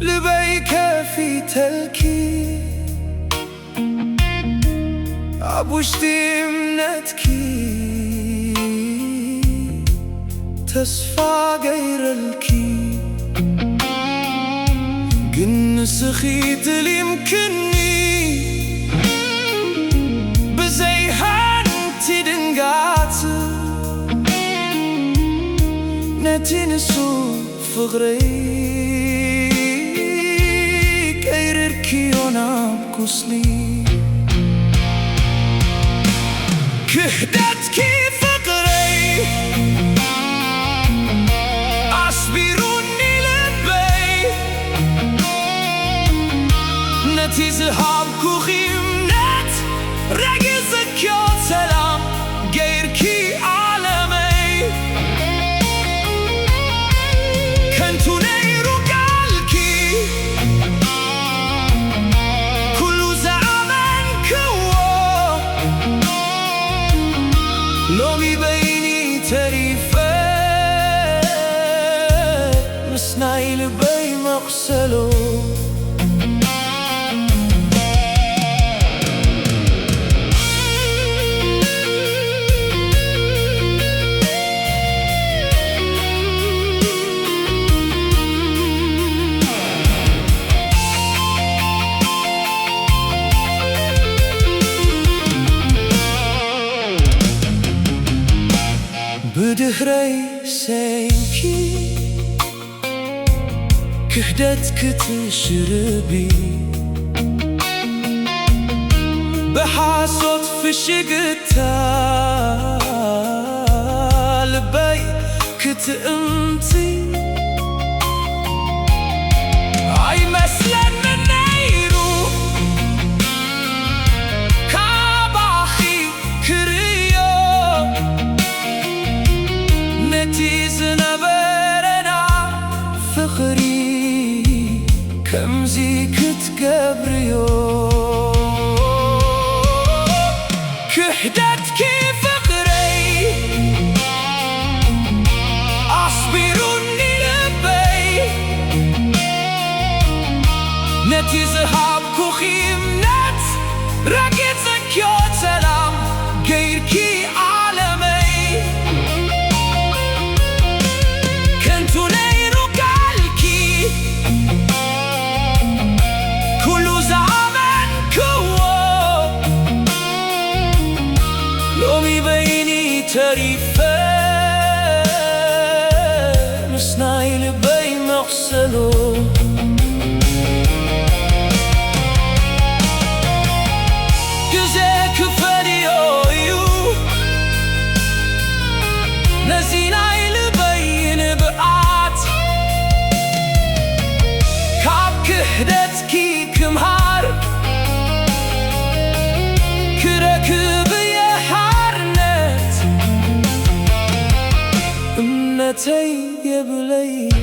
لبيك في تلكي عبوشتي منتكي تسفى غير الكي قن سخيت اللي يمكنني بزيهان تدنقات نتنسو فغري كيركي ونابكسلي كهدتكي فقري أصبروني لبي نتي زهابكو خيمنات رقزك يا سلام غيركي عالمي كنتو نيرو قالكي كل زعمن كوا لومي بيني تريفة مسناي لبي مغسلو بدهري سينكي كهدتك تشربي بحاسوت في شقتا لبي كتأمتي عي مسلا من نيرو كاباخي كريو نتي زنبرنا فخري كمزي كتقبريو كهدتكي فقري أصبروني لبي نتي زهابكو خيمنات رقزك يا سلام غيركي عالمي كنتو نيرو قالكي كل زعمن كوا لومي بيني تريفة مسناي لبي مغسلو جزاك فريويو نزيناي لبي نبقات كاب كهدتكي كمهار كركب يا حارنت امنتي يا بلي